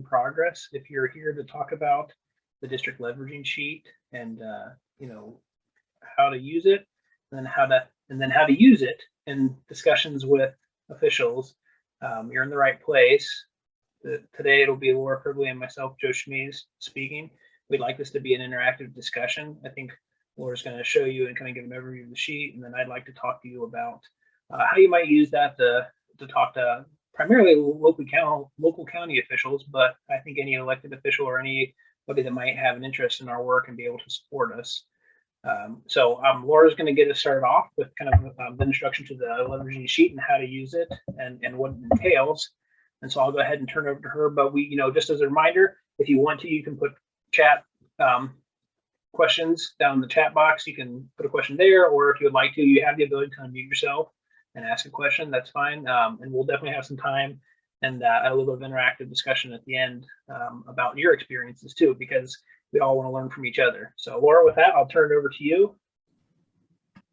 progress. If you're here to talk about the district leveraging sheet and you know, how to use it, and then how to use it in discussions with officials, you're in the right place. Today it'll be Laura Fribley and myself, Joe Schmees, speaking. We'd like this to be an interactive discussion. I think Laura's going to show you and kind of give an overview of the sheet, and then I'd like to talk to you about how you might use that to talk to primarily local county officials, but I think any elected official or anybody that might have an interest in our work and be able to support us. Laura's going to get us started off with kind of the introduction to the leveraging sheet and how to use it and what it entails. And so I'll go ahead and turn it over to her. But we, just as a reminder, if you want to, you can put chat questions down in the chat box. You can put a question there, or if you would like to, you have the ability to unmute yourself and ask a question. That's fine. And we'll definitely have some time and a little bit of interactive discussion at the end about your experiences too, because we all want to learn from each other. So Laura, with that, I'll turn it over to you.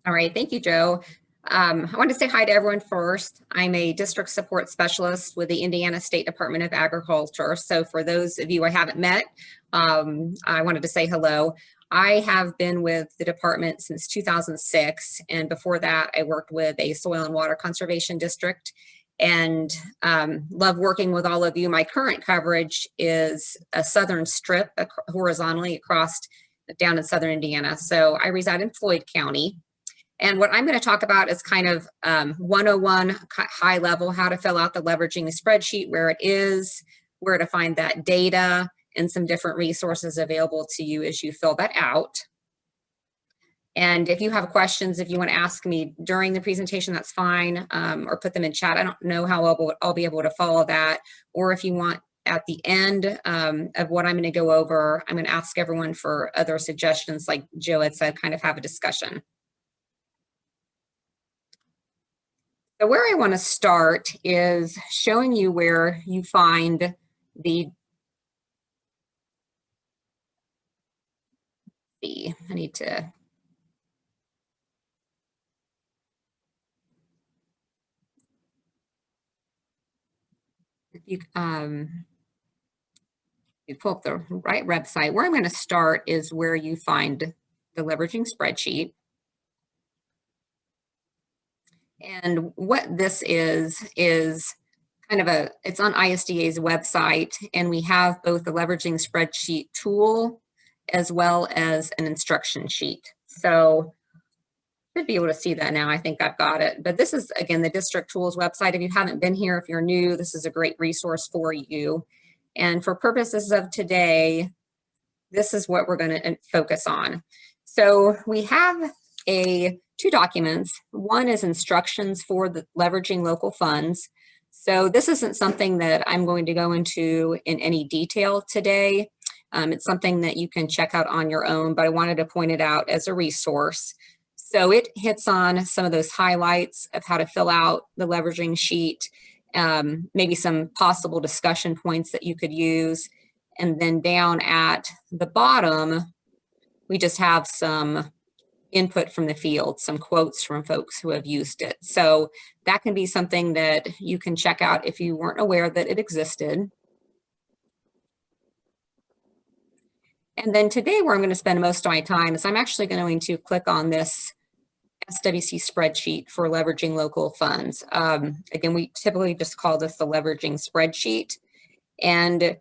All right, thank you, Joe. I want to say hi to everyone first. I'm a district support specialist with the Indiana State Department of Agriculture. So for those of you I haven't met, I wanted to say hello. I have been with the department since 2006. And before that, I worked with a soil and water conservation district and love working with all of you. My current coverage is a southern strip horizontally across down in southern Indiana. So I reside in Floyd County. And what I'm going to talk about is kind of 101 high level, how to fill out the leveraging spreadsheet, where it is, where to find that data, and some different resources available to you as you fill that out. And if you have questions, if you want to ask me during the presentation, that's fine, or put them in chat. I don't know how I'll be able to follow that. Or if you want at the end of what I'm going to go over, I'm going to ask everyone for other suggestions, like Joe had said, kind of have a discussion. So where I want to start is showing you where you find the, I need to, you pull up the right website. Where I'm going to start is where you find the leveraging spreadsheet. And what this is kind of it's on ISDA's website, and we have both the leveraging spreadsheet tool as well as an instruction sheet. So you should be able to see that now. I think I've got it. But this is, again, the district tools website. If you haven't been here, if you're new, this is a great resource for you. And for purposes of today, this is what we're going to focus on. So we have two documents. One is instructions for the leveraging local funds. So this isn't something that I'm going to go into in any detail today. It's something that you can check out on your own, but I wanted to point it out as a resource. So it hits on some of those highlights of how to fill out the leveraging sheet, maybe some possible discussion points that you could use. And then down at the bottom, we just have some input from the field, some quotes from folks who have used it. So that can be something that you can check out if you weren't aware that it existed. And then today, where I'm going to spend most of my time is I'm actually going to click on this SWC spreadsheet for leveraging local funds. Again, we typically just call this the leveraging spreadsheet. And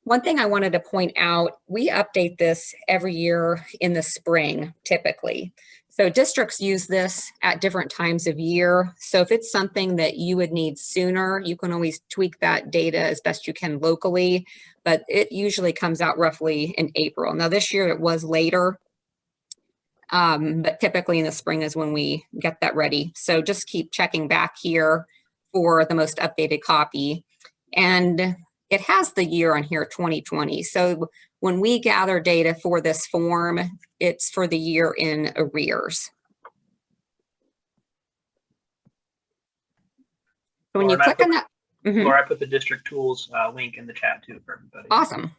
one thing I wanted to point out, we update this every year in the spring, typically. So districts use this at different times of year. So if it's something that you would need sooner, you can always tweak that data as best you can locally, but it usually comes out roughly in April. Now this year it was later, but typically in the spring is when we get that ready. So just keep checking back here for the most updated copy. And it has the year on here, 2020. So when we gather data for this form, it's for the year in arrears. So when you click on that, Laura, I put the district tools link in the chat too for everybody. Awesome,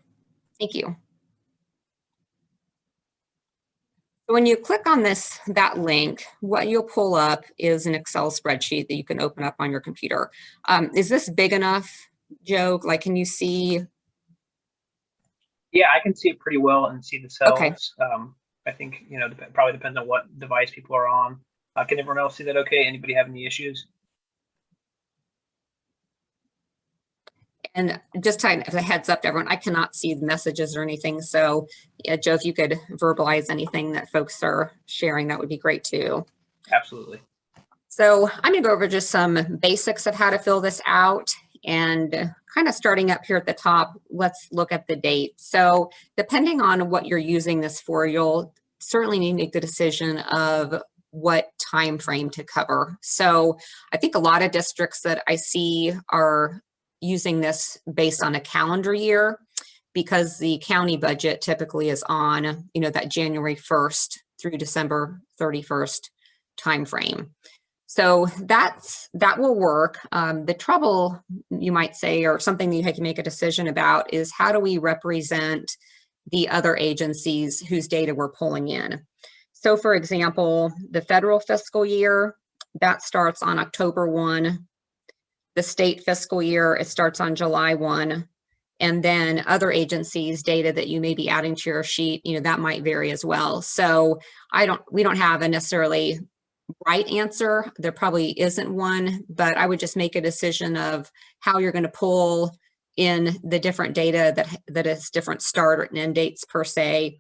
thank you. So when you click on that link, what you'll pull up is an Excel spreadsheet that you can open up on your computer. Is this big enough, Joe? Like, can you see Yeah, I can see it pretty well and see the Okay. cells. I think, probably depends on what device people are on. Can everyone else see that okay? Anybody have any issues? And just kind of a heads up to everyone, I cannot see the messages or anything. So yeah, Joe, if you could verbalize anything that folks are sharing, that would be great too. Absolutely. So I'm gonna go over just some basics of how to fill this out, and kind of starting up here at the top, let's look at the date. So depending on what you're using this for, you'll certainly need to make the decision of what time frame to cover. So I think a lot of districts that I see are using this based on a calendar year, because the county budget typically is on, that January 1st through December 31st timeframe. So that will work. The trouble, you might say, or something that you have to make a decision about, is how do we represent the other agencies whose data we're pulling in. So for example, the federal fiscal year, that starts on October 1. The state fiscal year, it starts on July 1. And then other agencies' data that you may be adding to your sheet, that might vary as well. So we don't have a necessarily right answer. There probably isn't one, but I would just make a decision of how you're going to pull in the different data that is different start and end dates per se.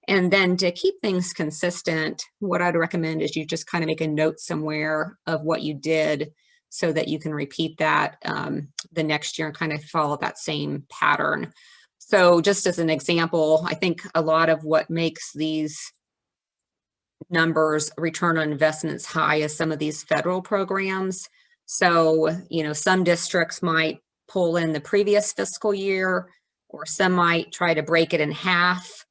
And then to keep things consistent, what I'd recommend is you just kind of make a note somewhere of what you did, so that you can repeat that the next year and kind of follow that same pattern. So just as an example, I think a lot of what makes these numbers, return on investments, high is some of these federal programs. So, some districts might pull in the previous fiscal year, or some might try to break it in half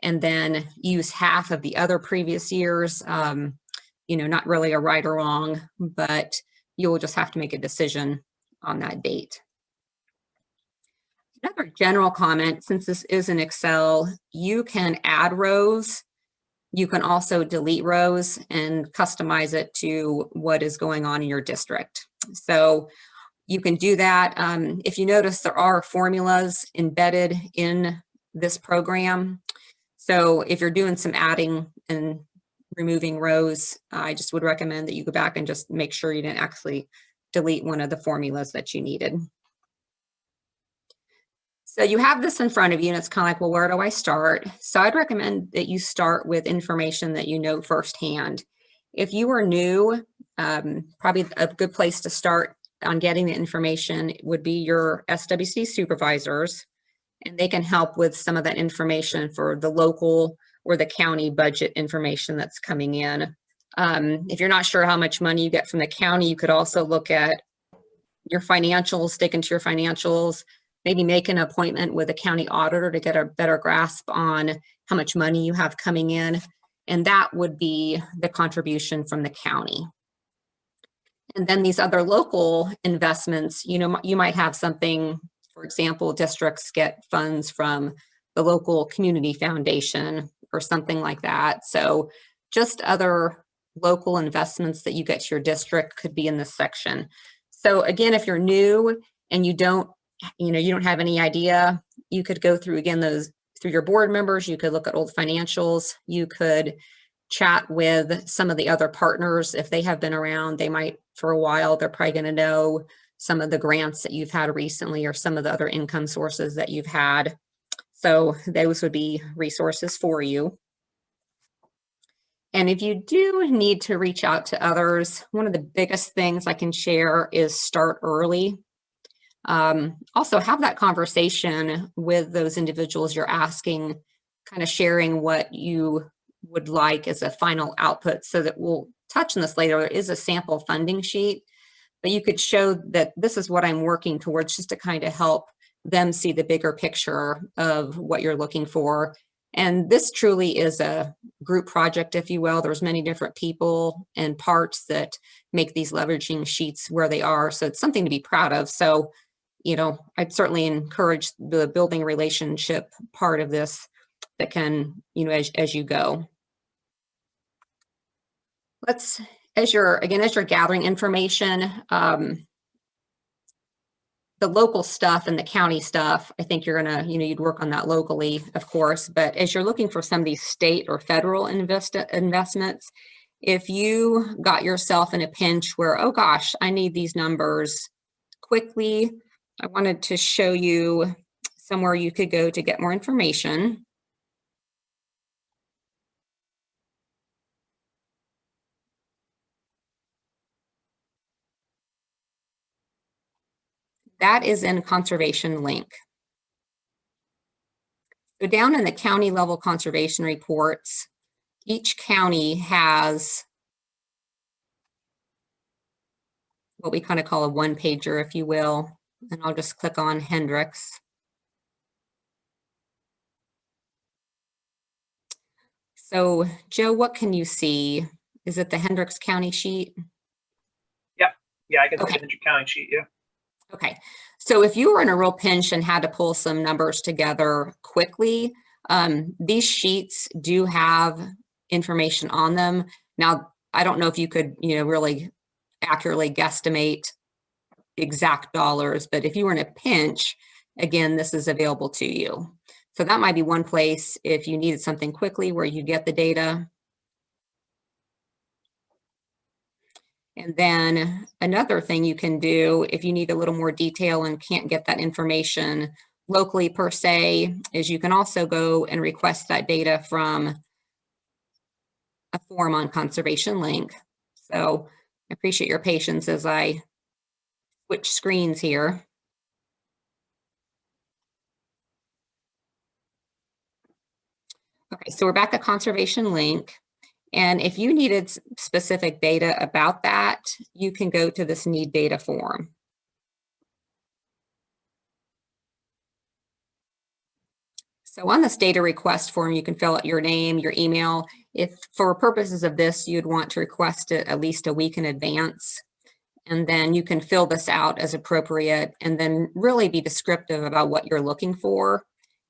and then use half of the other previous years. Not really a right or wrong, but you'll just have to make a decision on that date. Another general comment, since this is in Excel, you can add rows. You can also delete rows and customize it to what is going on in your district. So you can do that. If you notice, there are formulas embedded in this program. So if you're doing some adding and removing rows, I just would recommend that you go back and just make sure you didn't actually delete one of the formulas that you needed. So you have this in front of you, and it's kind of like, well, where do I start? So I'd recommend that you start with information that you know firsthand. If you are new, probably a good place to start on getting the information would be your SWC supervisors, and they can help with some of that information for the local or the county budget information that's coming in. If you're not sure how much money you get from the county, you could also look at your financials, stick into your financials, maybe make an appointment with a county auditor to get a better grasp on how much money you have coming in. And that would be the contribution from the county. And then these other local investments, you might have something, for example, districts get funds from the local community foundation or something like that. So just other local investments that you get to your district could be in this section. So again, if you're new and you don't have any idea, you could go through, again, through your board members. You could look at old financials. You could chat with some of the other partners. If they have been around, they might, for a while, they're probably going to know some of the grants that you've had recently or some of the other income sources that you've had. So those would be resources for you. And if you do need to reach out to others, one of the biggest things I can share is start early. Also have that conversation with those individuals you're asking, kind of sharing what you would like as a final output, so that we'll touch on this later. There is a sample funding sheet, but you could show that this is what I'm working towards, just to kind of help them see the bigger picture of what you're looking for. And this truly is a group project, if you will. There's many different people and parts that make these leveraging sheets where they are. So it's something to be proud of. So, I'd certainly encourage the building relationship part of this that can, as you go. As you're gathering information, the local stuff and the county stuff, I think you're gonna, you'd work on that locally, of course, but as you're looking for some of these state or federal investments, if you got yourself in a pinch where, oh gosh, I need these numbers quickly, I wanted to show you somewhere you could go to get more information. That is in conservation link. So down in the county level conservation reports, each county has what we kind of call a one-pager, if you will. And I'll just click on Hendricks. So Joe, what can you see? Is it the Hendricks County sheet? Yeah, I can see the Hendricks County sheet, yeah. Okay, so if you were in a real pinch and had to pull some numbers together quickly, these sheets do have information on them. Now, I don't know if you could, really accurately guesstimate exact dollars, but if you were in a pinch, again, this is available to you. So that might be one place if you needed something quickly where you get the data. And then another thing you can do if you need a little more detail and can't get that information locally per se, is you can also go and request that data from a form on Conservation Link. So I appreciate your patience as I switch screens here. Okay, so we're back at Conservation Link. And if you needed specific data about that, you can go to this Need Data form. So on this data request form, you can fill out your name, your email. If for purposes of this, you'd want to request it at least a week in advance. And then you can fill this out as appropriate and then really be descriptive about what you're looking for.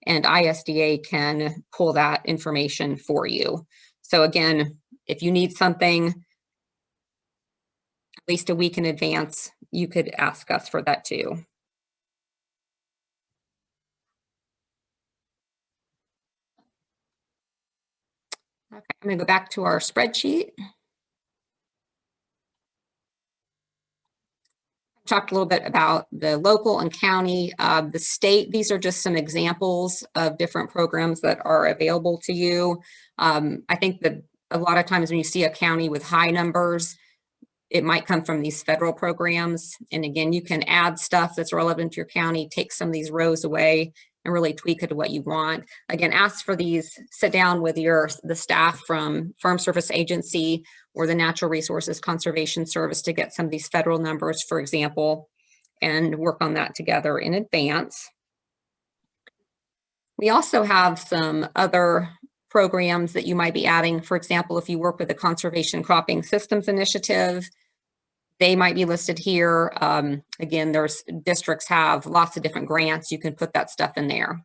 And ISDA can pull that information for you. So again, if you need something at least a week in advance, you could ask us for that too. Okay, I'm going to go back to our spreadsheet. Talked a little bit about the local and county, the state. These are just some examples of different programs that are available to you. I think that a lot of times when you see a county with high numbers, it might come from these federal programs. And again, you can add stuff that's relevant to your county, take some of these rows away and really tweak it to what you want. Again, ask for these, sit down with the staff from Farm Service Agency or the Natural Resources Conservation Service to get some of these federal numbers, for example, and work on that together in advance. We also have some other programs that you might be adding. For example, if you work with the Conservation Cropping Systems Initiative, they might be listed here. Again, there's districts have lots of different grants. You can put that stuff in there.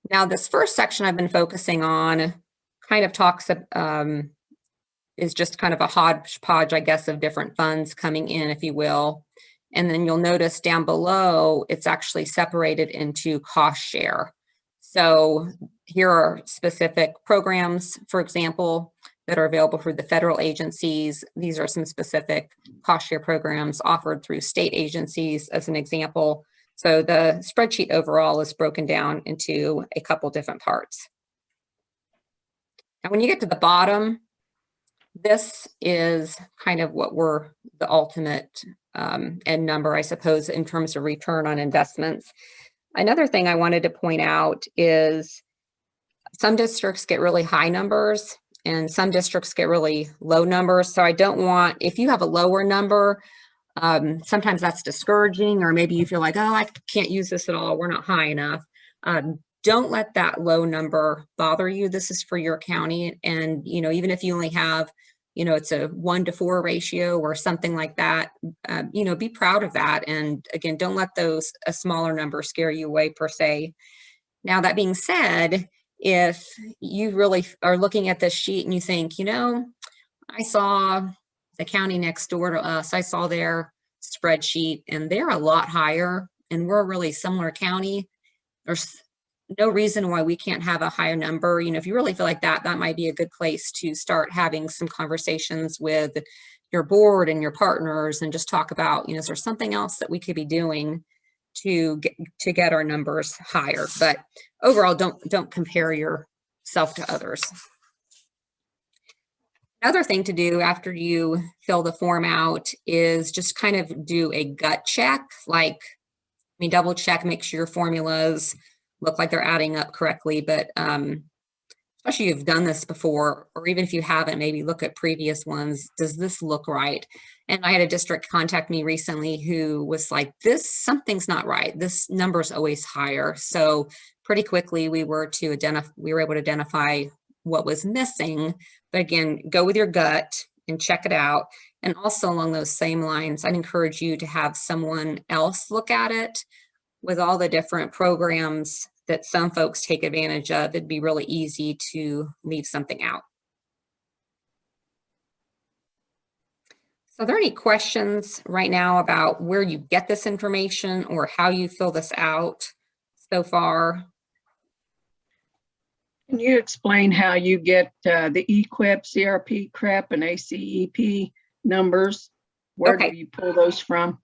Now, this first section I've been focusing on kind of talks, is just kind of a hodgepodge, I guess, of different funds coming in, if you will. And then you'll notice down below, it's actually separated into cost share. So here are specific programs, for example, that are available through the federal agencies. These are some specific cost share programs offered through state agencies as an example. So the spreadsheet overall is broken down into a couple different parts. Now, when you get to the bottom, this is kind of what we're the ultimate end number, I suppose, in terms of return on investments. Another thing I wanted to point out is some districts get really high numbers and some districts get really low numbers. So I don't want, if you have a lower number, sometimes that's discouraging, or maybe you feel like, oh, I can't use this at all, we're not high enough. Don't let that low number bother you. This is for your county. And, even if you only have, it's a 1-to-4 ratio or something like that, be proud of that. And again, don't let a smaller number scare you away per se. Now, that being said, if you really are looking at this sheet and you think, I saw the county next door to us, I saw their spreadsheet, and they're a lot higher, and we're a really similar county. There's no reason why we can't have a higher number. You know, if you really feel like that, that might be a good place to start having some conversations with your board and your partners and just talk about, you know, is there something else that we could be doing to get our numbers higher? But overall, don't compare yourself to others. Another thing to do after you fill the form out is just kind of do a gut check, like, I mean, double check, make sure your formulas look like they're adding up correctly. But especially if you've done this before, or even if you haven't, maybe look at previous ones. Does this look right? And I had a district contact me recently who was like, something's not right. This number is always higher. So pretty quickly we were able to identify what was missing. But again, go with your gut and check it out. And also along those same lines, I'd encourage you to have someone else look at it. With all the different programs that some folks take advantage of, it'd be really easy to leave something out. So are there any questions right now about where you get this information or how you fill this out so far? Can you explain how you get the EQIP, CRP, CREP, and ACEP numbers? Where Okay. do you pull those from?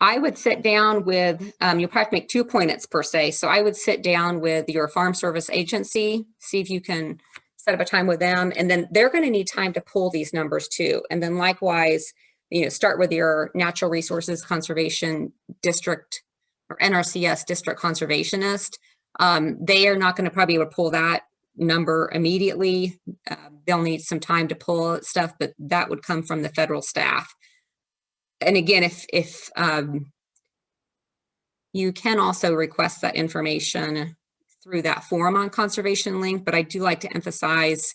I would sit down with, you'll probably make 2 appointments per se. So I would sit down with your farm service agency, see if you can set up a time with them. And then they're going to need time to pull these numbers too. And then likewise, you know, start with your Natural Resources Conservation District or NRCS District Conservationist. They are not going to probably be able to pull that number immediately. They'll need some time to pull stuff, but that would come from the federal staff. And again, if you can also request that information through that form on Conservation Link, but I do like to emphasize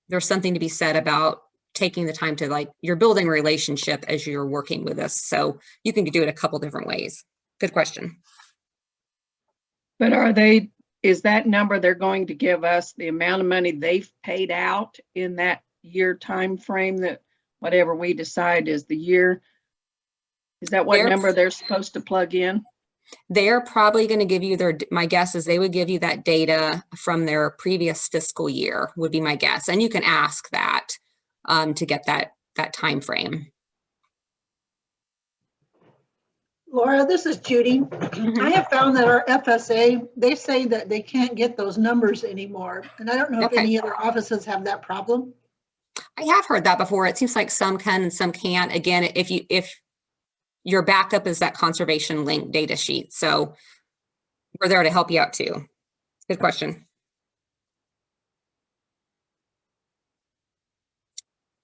there's something to be said about taking the time to, like, you're building a relationship as you're working with us. So you can do it a couple different ways. Good question. But is that number they're going to give us the amount of money they've paid out in that year time frame, that whatever we decide is the year? Is that what number they're supposed to plug in? They're probably going to give you my guess is they would give you that data from their previous fiscal year, would be my guess. And you can ask that to get that time frame. Laura, this is Judy. I have found that our FSA, they say that they can't get those numbers anymore. And I don't know if any other offices have that problem. I have heard that before. It seems like some can and some can't. Again, if your backup is that Conservation Link data sheet. So we're there to help you out too. Good question.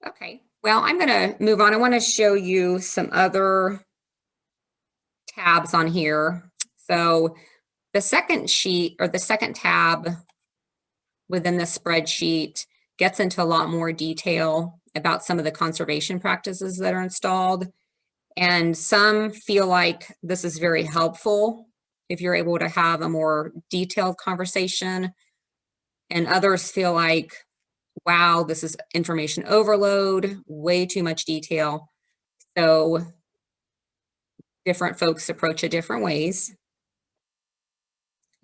Okay, well, I'm going to move on. I want to show you some other tabs on here. So the second sheet, or the second tab within the spreadsheet, gets into a lot more detail about some of the conservation practices that are installed. And some feel like this is very helpful if you're able to have a more detailed conversation. And others feel like, wow, this is information overload, way too much detail. So different folks approach it different ways.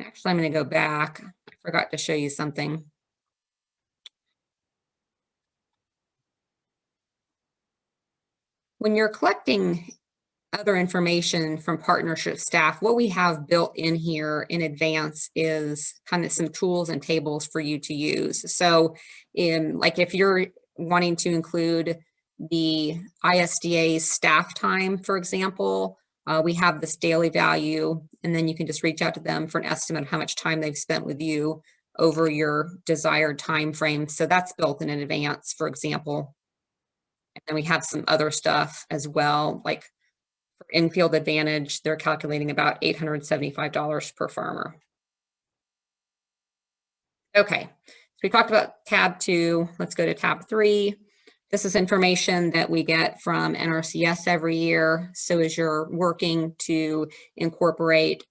Actually, I'm going to go back. I forgot to show you something. When you're collecting other information from partnership staff, what we have built in here in advance is kind of some tools and tables for you to use. So like if you're wanting to include the ISDA staff time, for example, we have this daily value, and then you can just reach out to them for an estimate of how much time they've spent with you over your desired time frame. So that's built in advance, for example. And then we have some other stuff as well, like for in-field advantage, they're calculating about $875 per farmer. Okay, so we talked about tab 2. Let's go to tab 3. This is information that we get from NRCS every year. So as you're working to incorporate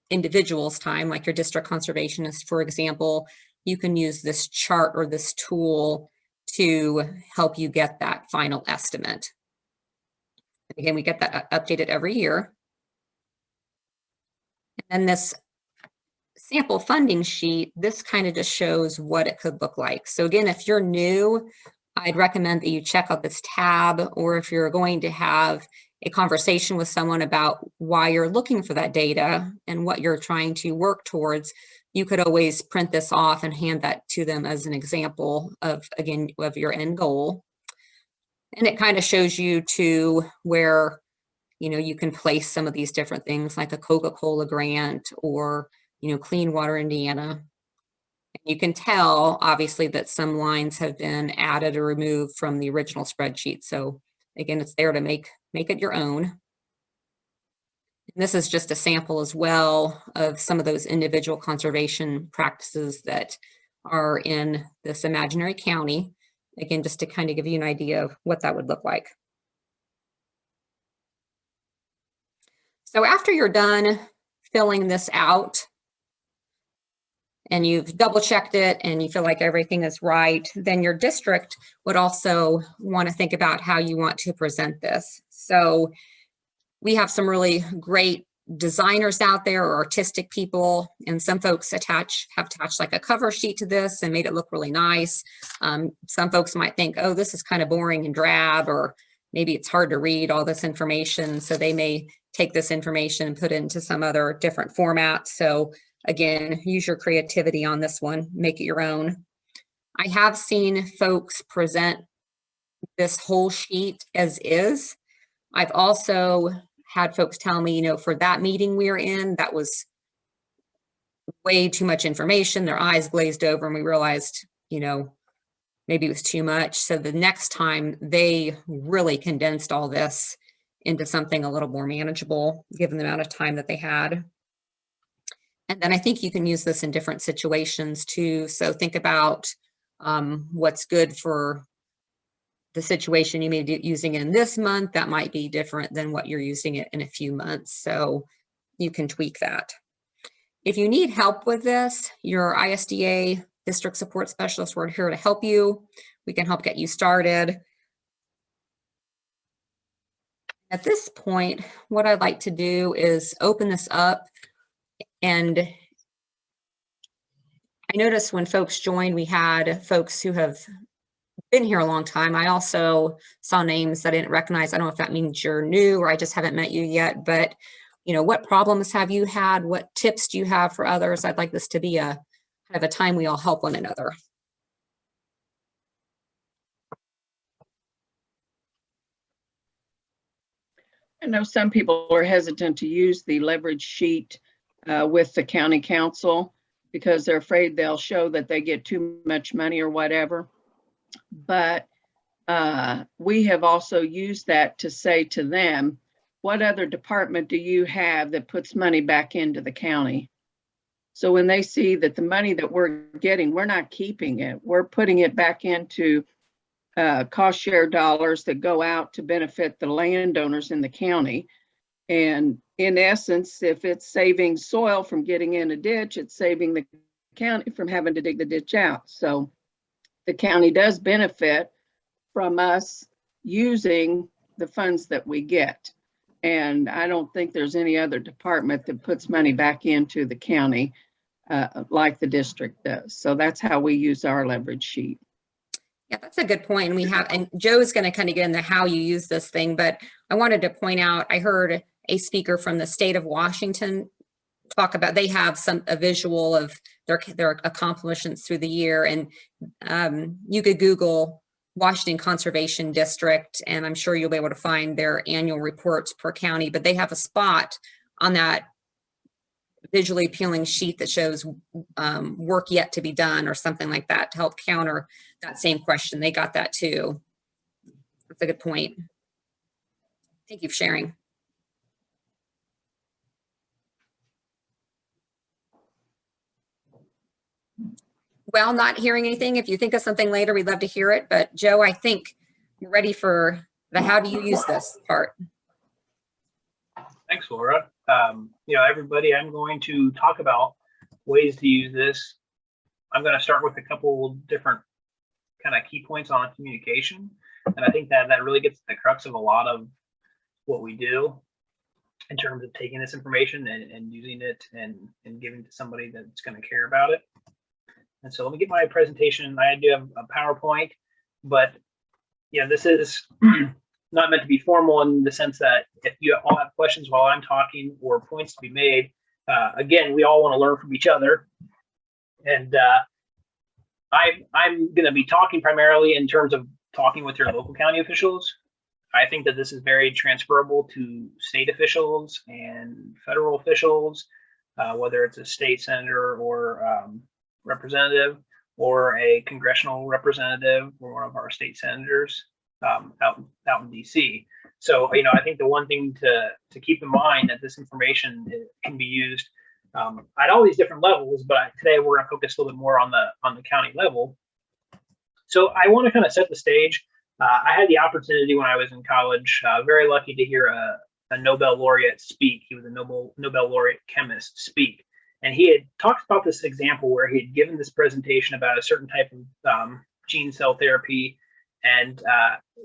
individuals' time, like your district conservationist, for example, you can use this chart or this tool to help you get that final estimate. Again, we get that updated every year. And then this sample funding sheet, this kind of just shows what it could look like. So again, if you're new, I'd recommend that you check out this tab, or if you're going to have a conversation with someone about why you're looking for that data and what you're trying to work towards, you could always print this off and hand that to them as an example of, again, of your end goal. And it kind of shows you to where, you know, you can place some of these different things like a Coca-Cola grant or, you know, Clean Water Indiana. You can tell, obviously, that some lines have been added or removed from the original spreadsheet. So again, it's there to make it your own. And this is just a sample as well of some of those individual conservation practices that are in this imaginary county. Again, just to kind of give you an idea of what that would look like. So after you're done filling this out, and you've double checked it and you feel like everything is right, then your district would also want to think about how you want to present this. So we have some really great designers out there, or artistic people, and some folks have attached like a cover sheet to this and made it look really nice. Some folks might think, oh, this is kind of boring and drab, or maybe it's hard to read all this information. So they may take this information and put it into some other different format. So again, use your creativity on this one, make it your own. I have seen folks present this whole sheet as is. I've also had folks tell me, you know, for that meeting we were in, that was way too much information. Their eyes glazed over and we realized, you know, maybe it was too much. So the next time they really condensed all this into something a little more manageable, given the amount of time that they had. And then I think you can use this in different situations too. So think about what's good for the situation you may be using in this month. That might be different than what you're using it in a few months. So you can tweak that. If you need help with this, your ISDA District Support Specialists, we're here to help you. We can help get you started. At this point, what I'd like to do is open this up. And I noticed when folks joined, we had folks who have been here a long time. I also saw names that I didn't recognize. I don't know if that means you're new or I just haven't met you yet, but you know, what problems have you had? What tips do you have for others? I'd like this to be a kind of a time we all help one another. I know some people are hesitant to use the leverage sheet with the county council because they're afraid they'll show that they get too much money or whatever. But we have also used that to say to them, what other department do you have that puts money back into the county? So when they see that the money that we're getting, we're not keeping it, we're putting it back into cost share dollars that go out to benefit the landowners in the county. And in essence, if it's saving soil from getting in a ditch, it's saving the county from having to dig the ditch out. So the county does benefit from us using the funds that we get. And I don't think there's any other department that puts money back into the county like the district does. So that's how we use our leverage sheet. Yeah, that's a good point. And we have, and Joe's going to kind of get into how you use this thing, but I wanted to point out, I heard a speaker from the state of Washington talk about, they have a visual of their accomplishments through the year. And you could Google Washington Conservation District, and I'm sure you'll be able to find their annual reports per county, but they have a spot on that visually appealing sheet that shows work yet to be done or something like that to help counter that same question. They got that too. That's a good point. Thank you for sharing. Well, not hearing anything. If you think of something later, we'd love to hear it. But Joe, I think we're ready for the how do you use this part. Thanks, Laura. You know, everybody, I'm going to talk about ways to use this. I'm going to start with a couple different kind of key points on communication. And I think that really gets to the crux of a lot of what we do in terms of taking this information and using it and giving to somebody that's going to care about it. And so let me get my presentation. I do have a PowerPoint, but yeah, this is not meant to be formal in the sense that if you all have questions while I'm talking or points to be made, again, we all want to learn from each other. And I'm going to be talking primarily in terms of talking with your local county officials. I think that this is very transferable to state officials and federal officials, whether it's a state senator or representative or a congressional representative or one of our state senators out in DC. So, you know, I think the one thing to keep in mind that this information can be used at all these different levels, but today we're going to focus a little bit more on the county level. So I want to kind of set the stage. I had the opportunity when I was in college, very lucky to hear a Nobel laureate speak. He was a Nobel laureate chemist speak. And he had talked about this example where he had given this presentation about a certain type of gene cell therapy. And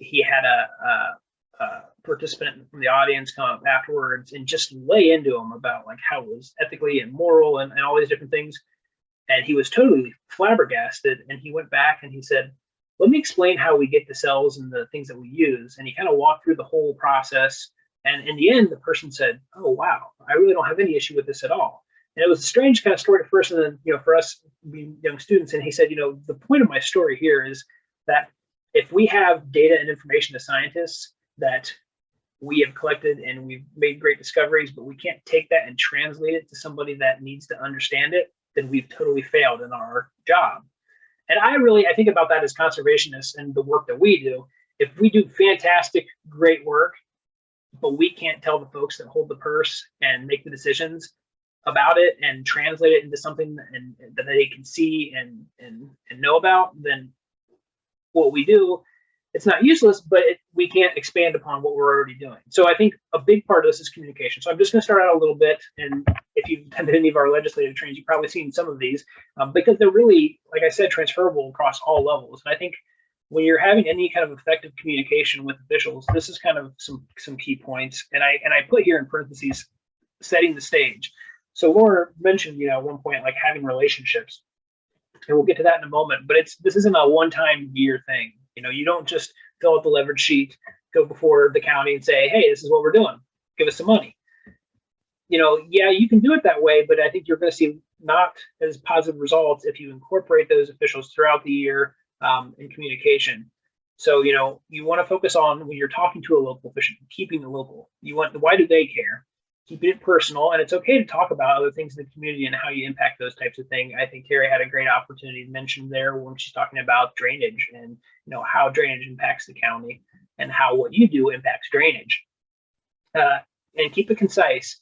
he had a participant from the audience come up afterwards and just lay into him about like how it was ethically and moral and all these different things. And he was totally flabbergasted. And he went back and he said, let me explain how we get the cells and the things that we use. And he kind of walked through the whole process. And in the end, the person said, oh, wow, I really don't have any issue with this at all. And it was a strange kind of story at first. And then, you know, for us being young students, and he said, you know, the point of my story here is that if we have data and information as scientists that we have collected and we've made great discoveries, but we can't take that and translate it to somebody that needs to understand it, then we've totally failed in our job. And I think about that as conservationists and the work that we do. If we do fantastic, great work, but we can't tell the folks that hold the purse and make the decisions about it and translate it into something that they can see and know about, then what we do, it's not useless, but we can't expand upon what we're already doing. So I think a big part of this is communication. So I'm just going to start out a little bit. And if you've attended any of our legislative trainings, you've probably seen some of these because they're really, like I said, transferable across all levels. And I think when you're having any kind of effective communication with officials, this is kind of some key points. And I put here in parentheses, setting the stage. So Laura mentioned, you know, at one point, like having relationships, and we'll get to that in a moment, but this isn't a one-time year thing. You know, you don't just fill out the leverage sheet, go before the county and say, hey, this is what we're doing, give us some money. You know, yeah, you can do it that way, but I think you're going to see not as positive results if you incorporate those officials throughout the year in communication. So, you know, you want to focus on when you're talking to a local official, keeping it local. Why do they care? Keeping it personal, and it's okay to talk about other things in the community and how you impact those types of things. I think Terry had a great opportunity to mention there when she's talking about drainage and, you know, how drainage impacts the county and how what you do impacts drainage. And keep it concise.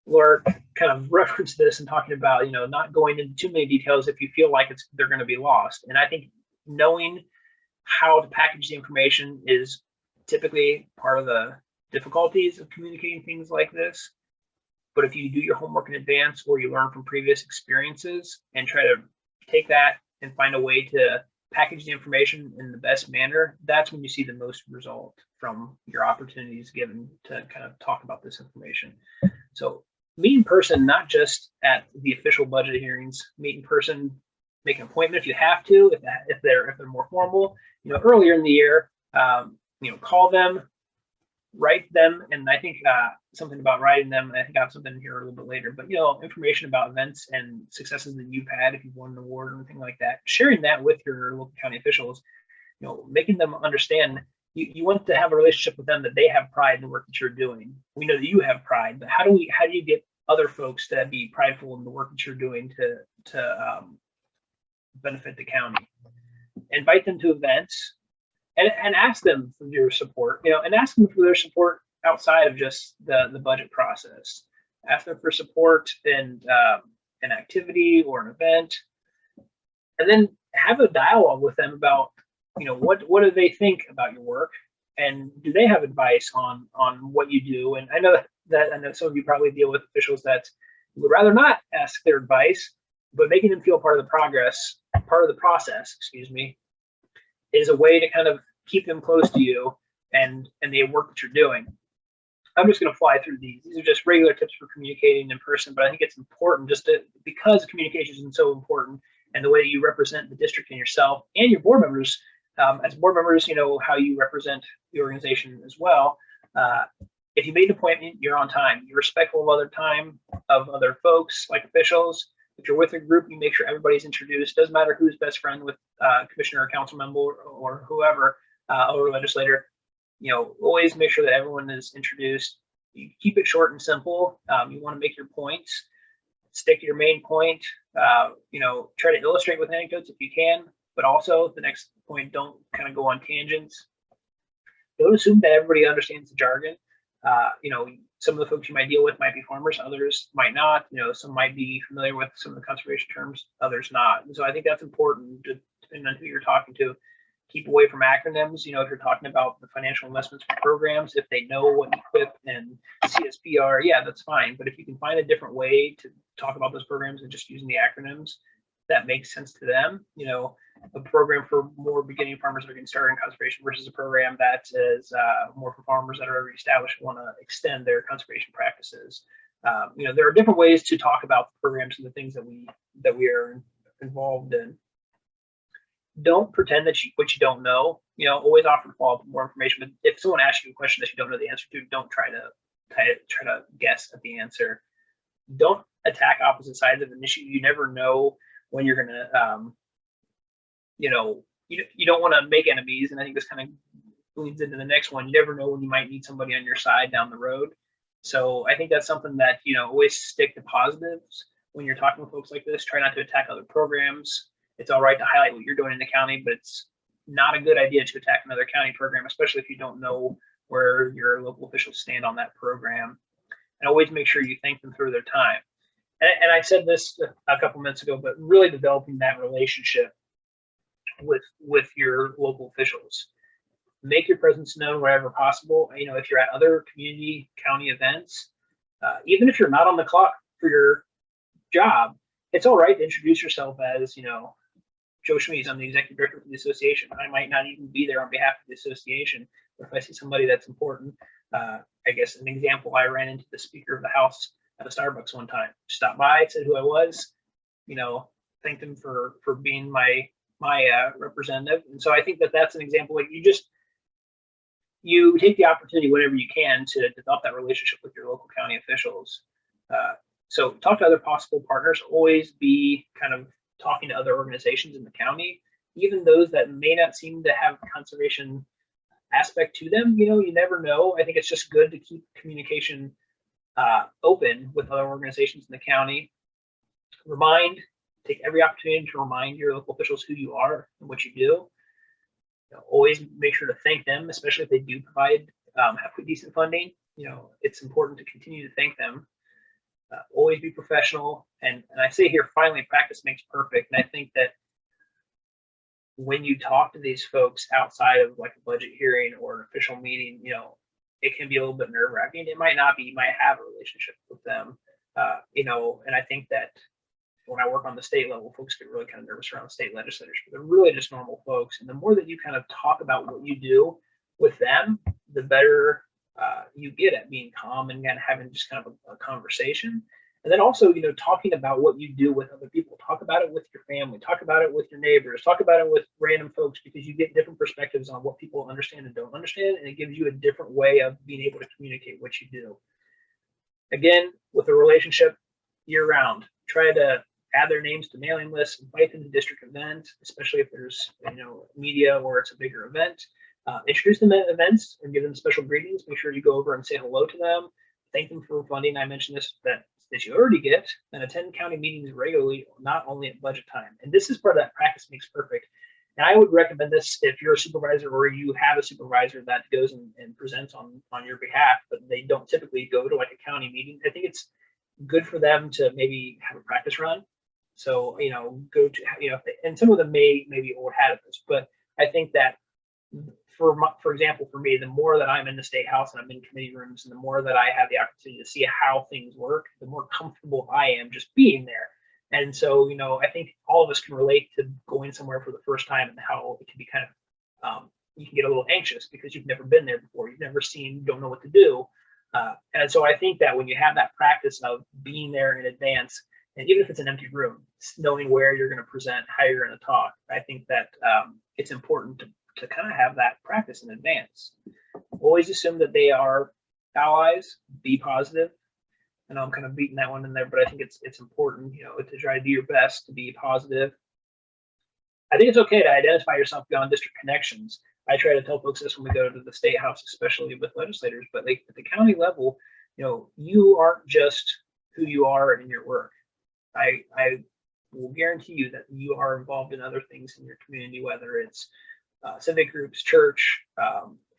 Laura kind of referenced this and talking about, you know, not going into too many details if you feel like they're going to be lost. And I think knowing how to package the information is typically part of the difficulties of communicating things like this. But if you do your homework in advance or you learn from previous experiences and try to take that and find a way to package the information in the best manner, that's when you see the most result from your opportunities given to kind of talk about this information. So meet in person, not just at the official budget hearings, meet in person, make an appointment if you have to, if they're more formal, you know, earlier in the year, you know, call them, write them. And I think something about writing them, I think I have something here a little bit later, but, you know, information about events and successes that you've had, if you've won an award or anything like that, sharing that with your local county officials, you know, making them understand you want to have a relationship with them that they have pride in the work that you're doing. We know that you have pride, but how do you get other folks to be prideful in the work that you're doing to benefit the county? Invite them to events. And ask them for your support, you know, and ask them for their support outside of just the budget process. Ask them for support in an activity or an event, and then have a dialogue with them about, you know, what do they think about your work, and do they have advice on what you do? And I know some of you probably deal with officials that would rather not ask their advice, but making them feel part of the process, excuse me, is a way to kind of keep them close to you and the work that you're doing. I'm just going to fly through these. These are just regular tips for communicating in person, but I think it's important just to, because communication is so important and the way you represent the district and yourself and your board members, as board members, you know, how you represent the organization as well. If you made an appointment, you're on time. You're respectful of other time, of other folks, like officials. If you're with a group, you make sure everybody's introduced. Doesn't matter who's best friend with commissioner or council member or whoever, or legislator. You know, always make sure that everyone is introduced. You keep it short and simple. You want to make your points. Stick to your main point. You know, try to illustrate with anecdotes if you can, but also the next point, don't kind of go on tangents. Don't assume that everybody understands the jargon. You know, some of the folks you might deal with might be farmers, others might not. You know, some might be familiar with some of the conservation terms, others not. And so I think that's important, depending on who you're talking to. Keep away from acronyms. You know, if you're talking about the financial investments programs, if they know what EQIP and CSP are, yeah, that's fine. But if you can find a different way to talk about those programs and just using the acronyms, that makes sense to them. You know, a program for more beginning farmers that are getting started in conservation versus a program that is more for farmers that are already established and want to extend their conservation practices. You know, there are different ways to talk about the programs and the things that we are involved in. Don't pretend that what you don't know. You know, always offer to follow up with more information. But if someone asks you a question that you don't know the answer to, don't try to guess at the answer. Don't attack opposite sides of an issue. You never know when you're gonna, you know, you don't want to make enemies. And I think this kind of leads into the next one. You never know when you might need somebody on your side down the road. So I think that's something that, you know, always stick to positives when you're talking with folks like this. Try not to attack other programs. It's all right to highlight what you're doing in the county, but it's not a good idea to attack another county program, especially if you don't know where your local officials stand on that program. And always make sure you thank them for their time. And I said this a couple minutes ago, but really developing that relationship with your local officials. Make your presence known wherever possible. You know, if you're at other community county events, even if you're not on the clock for your job, it's all right to introduce yourself as, you know, Joe Schmees, I'm the executive director of the association. I might not even be there on behalf of the association, but if I see somebody that's important, I guess an example, I ran into the Speaker of the House at a Starbucks one time. Stopped by, said who I was, you know, thanked him for being my representative. And so I think that that's an example. Like you take the opportunity whenever you can to develop that relationship with your local county officials. So talk to other possible partners. Always be kind of talking to other organizations in the county, even those that may not seem to have conservation aspect to them. You know, you never know. I think it's just good to keep communication open with other organizations in the county. Take every opportunity to remind your local officials who you are and what you do. You know, always make sure to thank them, especially if they do provide halfway decent funding. You know, it's important to continue to thank them. Always be professional. And I say here, finally, practice makes perfect. And I think that when you talk to these folks outside of like a budget hearing or an official meeting, you know, it can be a little bit nerve-wracking. It might not be. You might have a relationship with them, you know, and I think that when I work on the state level, folks get really kind of nervous around state legislators, but they're really just normal folks. And the more that you kind of talk about what you do with them, the better you get at being calm and having just kind of a conversation. And then also, you know, talking about what you do with other people. Talk about it with your family. Talk about it with your neighbors. Talk about it with random folks, because you get different perspectives on what people understand and don't understand, and it gives you a different way of being able to communicate what you do. Again, with a relationship year-round, try to add their names to mailing lists, invite them to district events, especially if there's, you know, media or it's a bigger event. Introduce them at events and give them special greetings. Make sure you go over and say hello to them. Thank them for funding. I mentioned this that you already get, and attend county meetings regularly, not only at budget time. And this is part of that practice makes perfect. And I would recommend this if you're a supervisor or you have a supervisor that goes and presents on your behalf, but they don't typically go to like a county meeting. I think it's good for them to maybe have a practice run. So, you know, go to, you know, and some of them may be old hat at this, but I think that for example, for me, the more that I'm in the state house and I'm in committee rooms, and the more that I have the opportunity to see how things work, the more comfortable I am just being there. And so, you know, I think all of us can relate to going somewhere for the first time and how it can be kind of, you can get a little anxious because you've never been there before. You've never seen, you don't know what to do. And so I think that when you have that practice of being there in advance, and even if it's an empty room, knowing where you're going to present, how you're going to talk, I think that it's important to kind of have that practice in advance. Always assume that they are allies, be positive. And I'm kind of beating that one in there, but I think it's important, to try to do your best to be positive. I think it's okay to identify yourself beyond district connections. I try to tell folks this when we go to the state house, especially with legislators, but at the county level, you aren't just who you are in your work. I will guarantee you that you are involved in other things in your community, whether it's civic groups, church,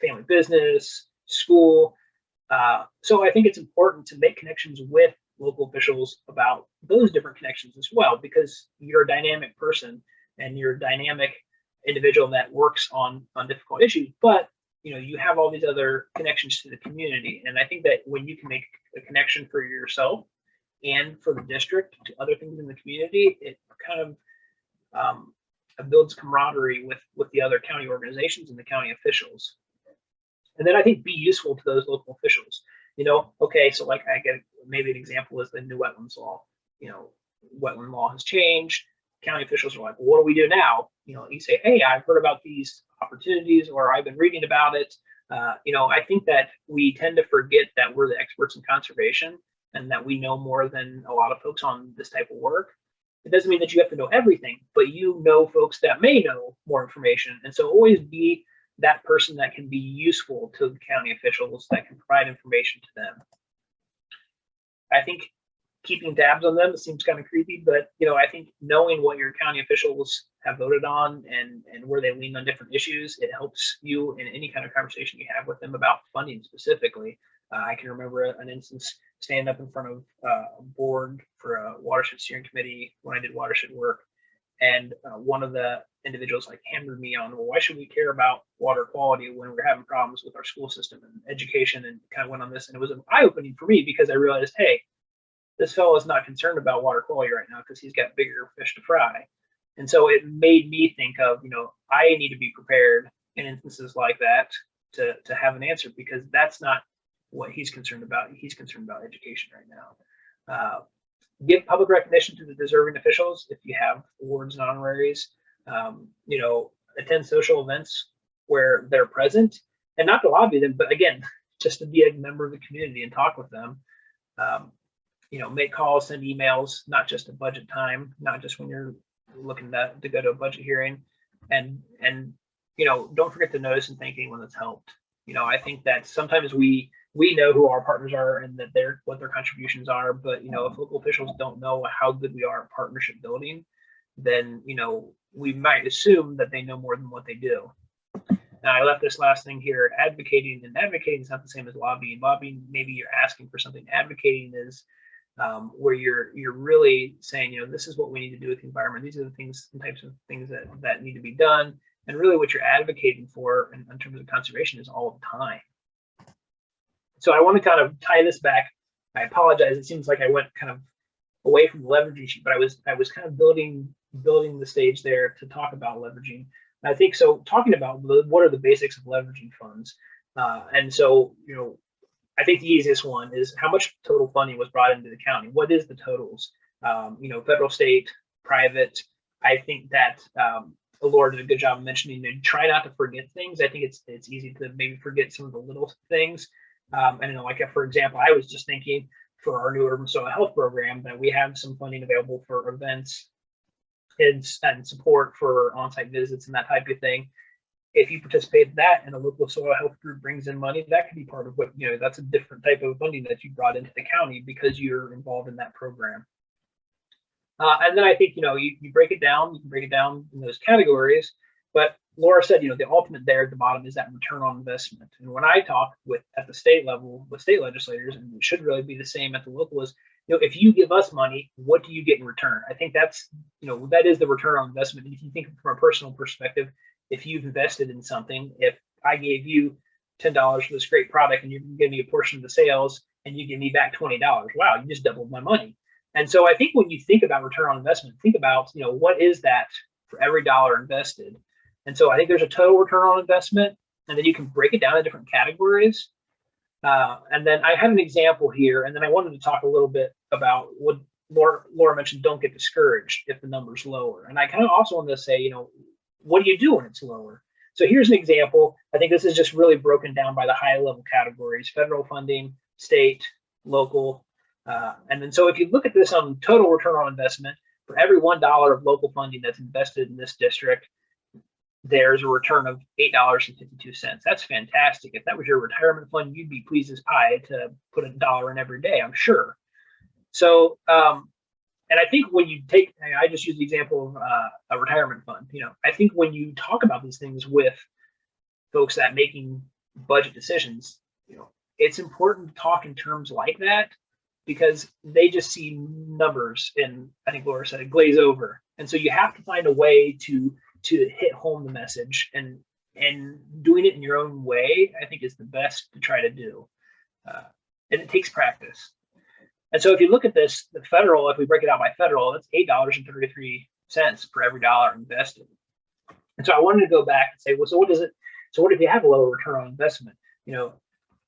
family business, school. So I think it's important to make connections with local officials about those different connections as well, because you're a dynamic person and you're a dynamic individual that works on difficult issues, but you have all these other connections to the community. And I think that when you can make a connection for yourself and for the district to other things in the community, it kind of builds camaraderie with the other county organizations and the county officials. And then I think be useful to those local officials. Okay, so like I get maybe an example is the new wetlands law. Wetland law has changed. County officials are like, well, what do we do now? You say, hey, I've heard about these opportunities, or I've been reading about it. I think that we tend to forget that we're the experts in conservation and that we know more than a lot of folks on this type of work. It doesn't mean that you have to know everything, but folks that may know more information. And so always be that person that can be useful to the county officials, that can provide information to them. I think keeping tabs on them, it seems kind of creepy, but I think knowing what your county officials have voted on and where they lean on different issues, it helps you in any kind of conversation you have with them about funding specifically. I can remember an instance standing up in front of a board for a watershed steering committee when I did watershed work, and one of the individuals hammered me on, well, why should we care about water quality when we're having problems with our school system and education, and kind of went on this. And it was eye-opening for me because I realized, hey, this fellow is not concerned about water quality right now because he's got bigger fish to fry. And so it made me think of, I need to be prepared in instances like that to have an answer, because that's not what he's concerned about. He's concerned about education right now. Give public recognition to the deserving officials if you have awards and honoraries. Attend social events where they're present, and not to lobby them, but again, just to be a member of the community and talk with them. Make calls, send emails, not just at budget time, not just when you're looking to go to a budget hearing, and don't forget to notice and thank anyone that's helped. I think that sometimes we know who our partners are and that what their contributions are, but if local officials don't know how good we are at partnership building, then we might assume that they know more than what they do. Now, I left this last thing here, advocating, and advocating is not the same as lobbying. Lobbying, maybe you're asking for something. Advocating is where you're really saying, this is what we need to do with the environment. These are the things, and types of things that need to be done. And really what you're advocating for in terms of conservation is all the time. So I want to kind of tie this back. I apologize. It seems like I went kind of away from the leveraging sheet, but I was kind of building the stage there to talk about leveraging. And I think so. Talking about what are the basics of leveraging funds, and so I think the easiest one is how much total funding was brought into the county. What is the totals? Federal, state, private. I think that Laura did a good job of mentioning. Try not to forget things. I think it's easy to maybe forget some of the little things. For example, I was just thinking for our new urban soil health program that we have some funding available for events and support for on-site visits and that type of thing. If you participate in that and a local soil health group brings in money, that could be part of what, that's a different type of funding that you brought into the county because you're involved in that program. And then I think, you break it down, you can break it down in those categories, but Laura said, the ultimate there at the bottom is that return on investment. And when I talk at the state level with state legislators, and it should really be the same at the local, is, if you give us money, what do you get in return? I think that's, that is the return on investment. And if you think from a personal perspective, if you've invested in something, if I gave you $10 for this great product and you give me a portion of the sales and you give me back $20, wow, you just doubled my money. And so I think when you think about return on investment, think about, what is that for every dollar invested? And so I think there's a total return on investment, and then you can break it down in different categories. And then I had an example here, and then I wanted to talk a little bit about what Laura mentioned, don't get discouraged if the number's lower. And I kind of also wanted to say, you know, what do you do when it's lower? So here's an example. I think this is just really broken down by the high level categories: federal funding, state, local. And then so if you look at this on total return on investment, for every $1 of local funding that's invested in this district, there's a return of $8.52. That's fantastic. If that was your retirement fund, you'd be pleased as pie to put $1 in every day, I'm sure. So, and I think when you take, I just use the example of a retirement fund. You know, I think when you talk about these things with folks that making budget decisions, you know, it's important to talk in terms like that, because they just see numbers, and I think Laura said it, glaze over. And so you have to find a way to hit home the message, and doing it in your own way, I think, is the best to try to do. And it takes practice. And so if you look at this, the federal, if we break it out by federal, that's $8.33 for every dollar invested. And so I wanted to go back and say, well, so what is it? So what if you have a lower return on investment? You know,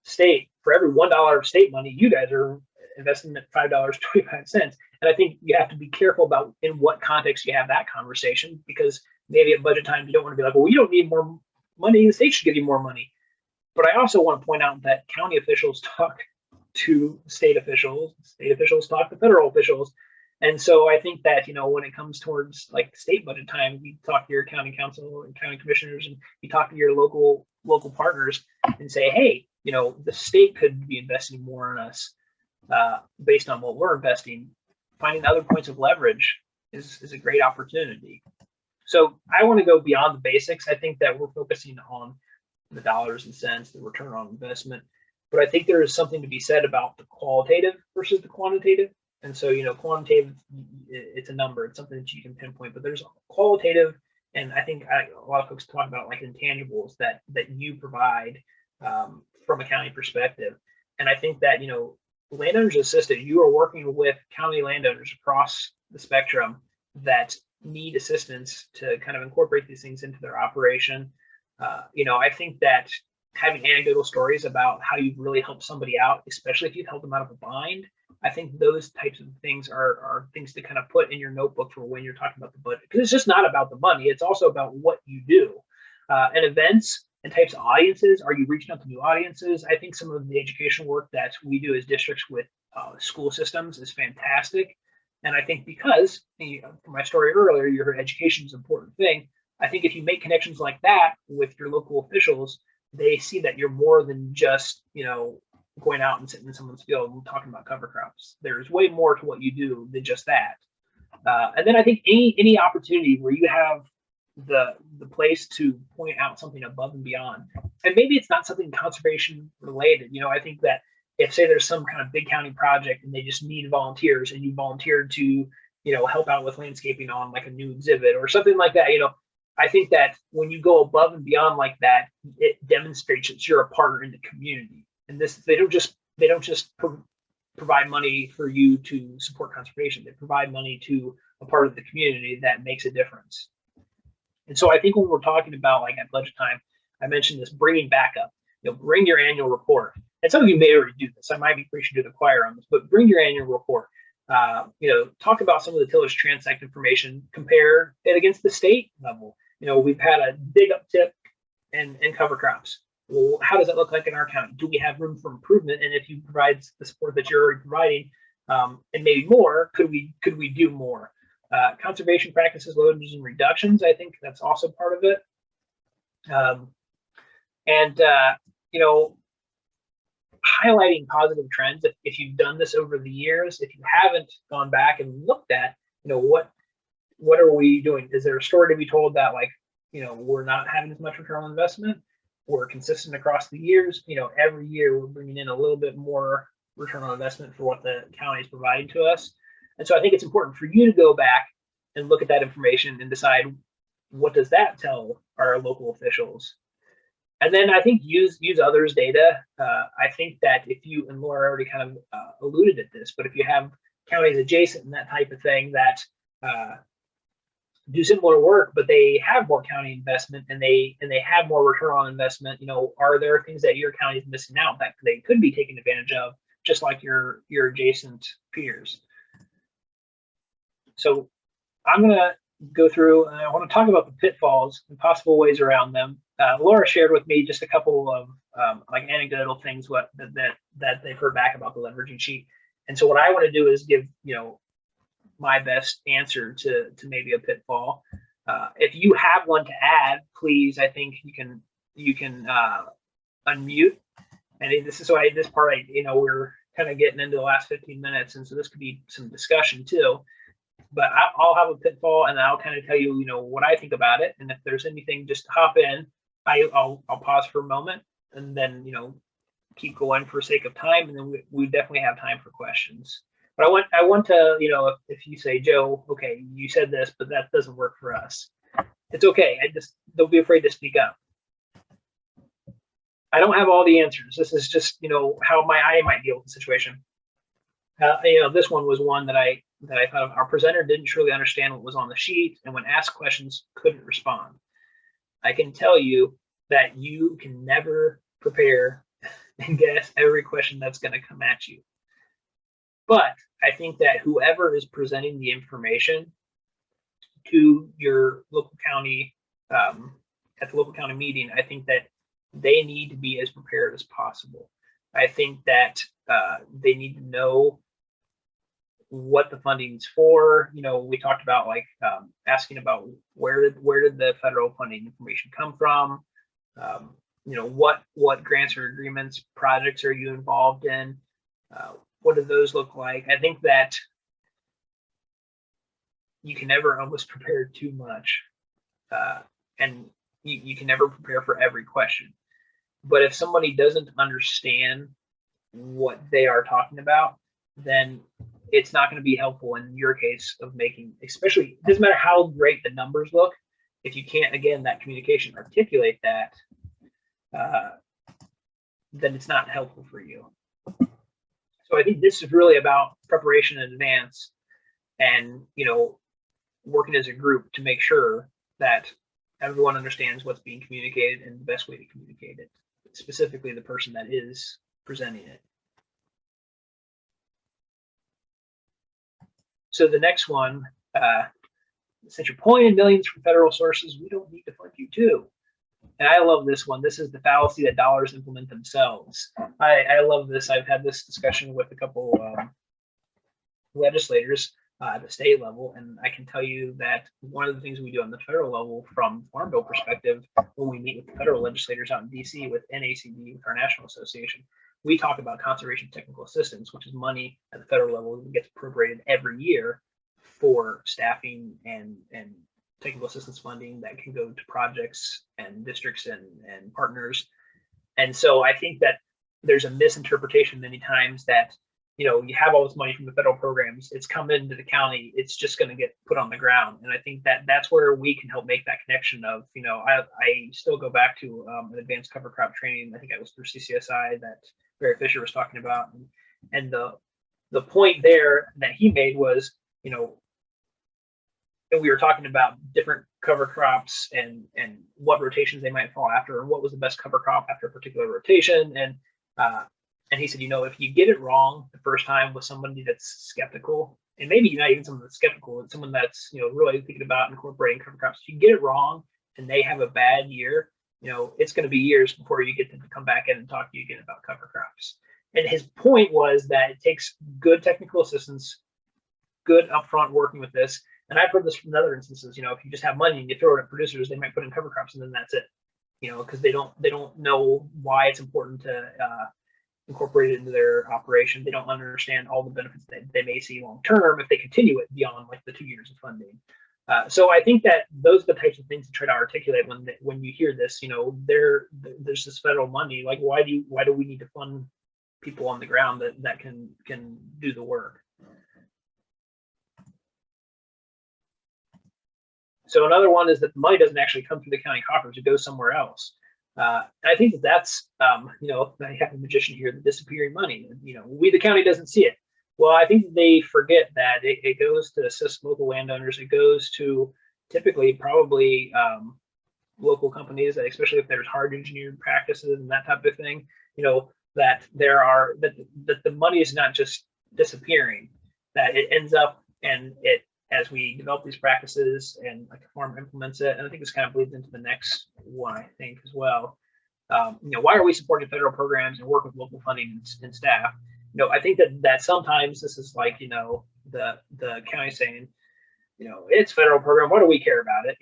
state, for every $1 of state money, you guys are investing at $5.25. And I think you have to be careful about in what context you have that conversation, because maybe at budget time, you don't want to be like, well, you don't need more money, the state should give you more money. But I also want to point out that county officials talk to state officials talk to federal officials. And so I think that, you know, when it comes towards like state budget time, you talk to your county council and county commissioners, and you talk to your local partners and say, hey, you know, the state could be investing more in us based on what we're investing. Finding other points of leverage is a great opportunity. So I want to go beyond the basics. I think that we're focusing on the dollars and cents, the return on investment. But I think there is something to be said about the qualitative versus the quantitative. And so, you know, quantitative, it's a number, it's something that you can pinpoint, but there's qualitative. And I think a lot of folks talk about like intangibles that you provide from a county perspective. And I think that, you know, Landowners Assisted, you are working with county landowners across the spectrum that need assistance to kind of incorporate these things into their operation. You know, I think that having anecdotal stories about how you've really helped somebody out, especially if you've helped them out of a bind, I think those types of things are things to kind of put in your notebook for when you're talking about the budget, because it's just not about the money. It's also about what you do. And events and types of audiences. Are you reaching out to new audiences? I think some of the educational work that we do as districts with school systems is fantastic. And I think because, from my story earlier, your education is an important thing. I think if you make connections like that with your local officials, they see that you're more than just, you know, going out and sitting in someone's field and talking about cover crops. There's way more to what you do than just that. And then I think any opportunity where you have the place to point out something above and beyond, and maybe it's not something conservation related. You know, I think that if, say, there's some kind of big county project and they just need volunteers, and you volunteered to, you know, help out with landscaping on like a new exhibit or something like that, you know, I think that when you go above and beyond like that, it demonstrates that you're a partner in the community. And this, they don't just provide money for you to support conservation. They provide money to a part of the community that makes a difference. And so I think when we're talking about like at budget time, I mentioned this bringing back up, you know, bring your annual report. And some of you may already do this. I might be preaching to the choir on this, but bring your annual report. You know, talk about some of the tillage transect information, compare it against the state level. You know, we've had a big uptick in cover crops. Well, how does that look like in our county? Do we have room for improvement? And if you provide the support that you're already providing, and maybe more, could we do more? Conservation practices, loadings and reductions, I think that's also part of it. You know, highlighting positive trends. If you've done this over the years, if you haven't gone back and looked at, you know, what are we doing? Is there a story to be told that, like, you know, we're not having as much return on investment? We're consistent across the years. You know, every year we're bringing in a little bit more return on investment for what the county is providing to us. And so I think it's important for you to go back and look at that information and decide, what does that tell our local officials? And then I think use others' data. I think that if you, and Laura already kind of alluded at this, but if you have counties adjacent and that type of thing that do similar work, but they have more county investment and they have more return on investment. You know, are there things that your county is missing out that they could be taking advantage of, just like your adjacent peers? So I'm going to go through and I want to talk about the pitfalls and possible ways around them. Laura shared with me just a couple of like anecdotal things that they've heard back about the leveraging sheet. And so what I want to do is give, you know, my best answer to maybe a pitfall. If you have one to add, please, I think you can unmute. And this is why this part, you know, we're kind of getting into the last 15 minutes, and so this could be some discussion too. But I'll have a pitfall, and I'll kind of tell you, you know, what I think about it. And if there's anything, just hop in. I'll pause for a moment, and then, you know, keep going for sake of time, and then we definitely have time for questions. But I want to, you know, if you say, Joe, okay, you said this, but that doesn't work for us. It's okay. Don't be afraid to speak up. I don't have all the answers. This is just, you know, how I might deal with the situation. You know, this one was one that I thought of. Our presenter didn't truly understand what was on the sheet, and when asked questions, couldn't respond. I can tell you that you can never prepare and guess every question that's going to come at you. But I think that whoever is presenting the information to your local county, at the local county meeting, I think that they need to be as prepared as possible. I think that they need to know what the funding's for. You know, we talked about like asking about where did the federal funding information come from? You know, what grants or agreements, projects are you involved in? What do those look like? I think that you can never almost prepare too much, and you can never prepare for every question. But if somebody doesn't understand what they are talking about, then it's not going to be helpful in your case of making, especially, it doesn't matter how great the numbers look, if you can't, again, that communication articulate that, then it's not helpful for you. So I think this is really about preparation in advance and, you know, working as a group to make sure that everyone understands what's being communicated and the best way to communicate it, specifically the person that is presenting it. So the next one, since you're pulling in millions from federal sources, we don't need to fund you too. And I love this one. This is the fallacy that dollars implement themselves. I love this. I've had this discussion with a couple legislators at the state level, and I can tell you that one of the things we do on the federal level from Farm Bill perspective, when we meet with the federal legislators out in DC with NACD, with our national association, we talk about conservation technical assistance, which is money at the federal level that gets appropriated every year for staffing and technical assistance funding that can go to projects and districts and partners. And so I think that there's a misinterpretation many times that, you know, you have all this money from the federal programs, it's come into the county, it's just going to get put on the ground. And I think that that's where we can help make that connection of, you know, I still go back to an advanced cover crop training. I think I was through CCSI that Barry Fisher was talking about. And the point there that he made was, you know, and we were talking about different cover crops and what rotations they might fall after, and what was the best cover crop after a particular rotation. And he said, you know, if you get it wrong the first time with somebody that's skeptical, and maybe not even someone that's skeptical, it's someone that's, you know, really thinking about incorporating cover crops. If you get it wrong and they have a bad year, you know, it's going to be years before you get them to come back in and talk to you again about cover crops. And his point was that it takes good technical assistance, good upfront working with this. And I've heard this from other instances, you know, if you just have money and you throw it at producers, they might put in cover crops and then that's it, you know, because they don't know why it's important to incorporate it into their operation. They don't understand all the benefits that they may see long term if they continue it beyond like the 2 years of funding. So I think that those are the types of things to try to articulate when you hear this. You know, there's this federal money. Like, why do we need to fund people on the ground that can do the work? So another one is that the money doesn't actually come through the county coffers; it goes somewhere else. And I think that's, you know, I have a magician here, the disappearing money. You know, the county doesn't see it. Well, I think they forget that it goes to assist local landowners. It goes to typically probably local companies, that especially if there's hard engineered practices and that type of thing, that that the money is not just disappearing, that it ends up, and it, as we develop these practices and like a farm implements it, and I think this kind of bleeds into the next one, I think, as well. Why are we supporting federal programs and work with local funding and staff? I think that sometimes this is like, the county saying, it's federal program, what do we care about it?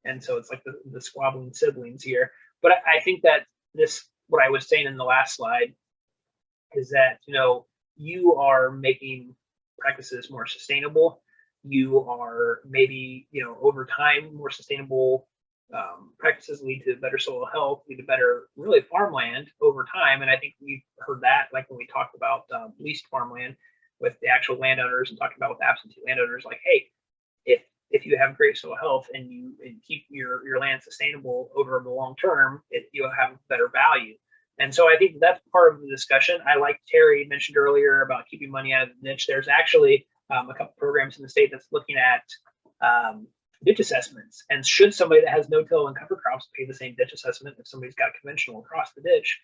And so it's like the squabbling siblings here. But I think that what I was saying in the last slide is that, you are making practices more sustainable. You are maybe, over time, more sustainable practices lead to better soil health, lead to better, really, farmland over time. And I think we've heard that, like when we talked about leased farmland with the actual landowners, and talking about with absentee landowners, like, hey, if you have great soil health and you keep your land sustainable over the long term, you'll have better value. And so I think that's part of the discussion. I like Terry mentioned earlier about keeping money out of the niche. There's actually a couple programs in the state that's looking at ditch assessments. And should somebody that has no-till and cover crops pay the same ditch assessment if somebody's got conventional across the ditch?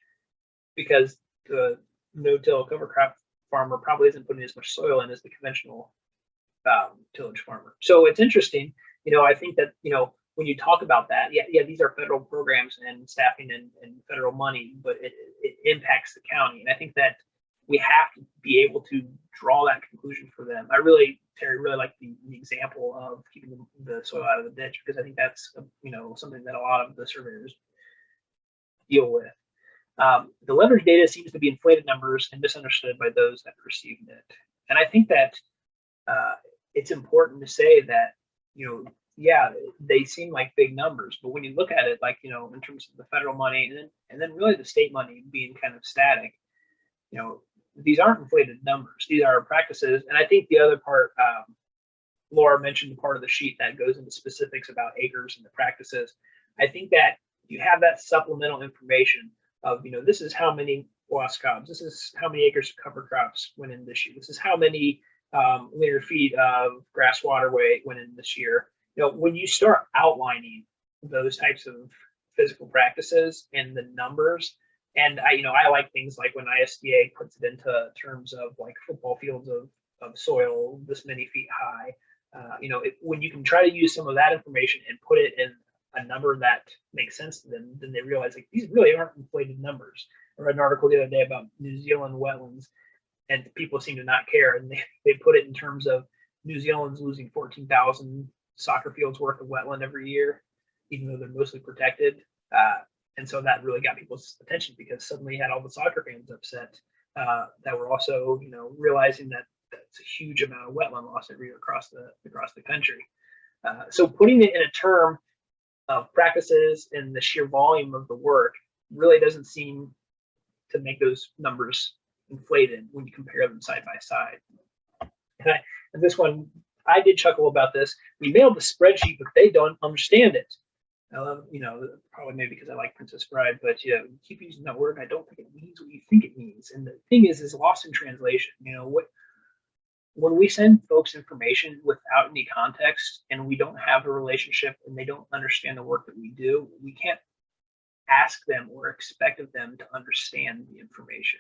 Because the no-till cover crop farmer probably isn't putting as much soil in as the conventional tillage farmer. So it's interesting. I think that, when you talk about that, yeah, these are federal programs and staffing and federal money, but it impacts the county. And I think that we have to be able to draw that conclusion for them. Terry, really like the example of keeping the soil out of the ditch, because I think that's, something that a lot of the surveyors deal with. The leverage data seems to be inflated numbers and misunderstood by those that perceive it. And I think that it's important to say that, yeah, they seem like big numbers, but when you look at it, like, in terms of the federal money and then really the state money being kind of static, these aren't inflated numbers. These are practices. And I think the other part, Laura mentioned the part of the sheet that goes into specifics about acres and the practices. I think that you have that supplemental information of, this is how many wasp cobs, this is how many acres of cover crops went in this year, this is how many linear feet of grass waterway went in this year. When you start outlining those types of physical practices and the numbers, and I like things like when ISDA puts it into terms of like football fields of soil this many feet high. When you can try to use some of that information and put it in a number that makes sense to them, then they realize like these really aren't inflated numbers. I read an article the other day about New Zealand wetlands, and people seem to not care, and they put it in terms of New Zealand's losing 14,000 soccer fields worth of wetland every year, even though they're mostly protected. And so that really got people's attention, because suddenly you had all the soccer fans upset that were also, realizing that that's a huge amount of wetland loss every year across the country. So putting it in a term of practices and the sheer volume of the work really doesn't seem to make those numbers inflated when you compare them side by side. And this one, I did chuckle about this. We mailed the spreadsheet, but they don't understand it. Probably maybe because I like Princess Bride, but keep using that word. I don't think it means what you think it means. And the thing is lost in translation. When we send folks information without any context, and we don't have a relationship, and they don't understand the work that we do, we can't ask them or expect of them to understand the information.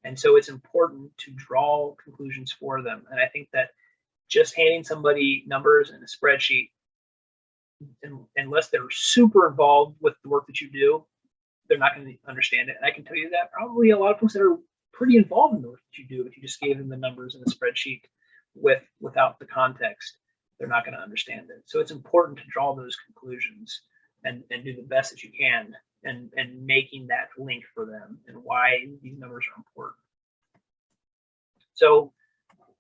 And so it's important to draw conclusions for them. And I think that just handing somebody numbers in a spreadsheet, unless they're super involved with the work that you do, they're not going to understand it. And I can tell you that probably a lot of folks that are pretty involved in the work that you do, if you just gave them the numbers in a spreadsheet without the context, they're not going to understand it. So it's important to draw those conclusions and do the best that you can, and making that link for them and why these numbers are important. So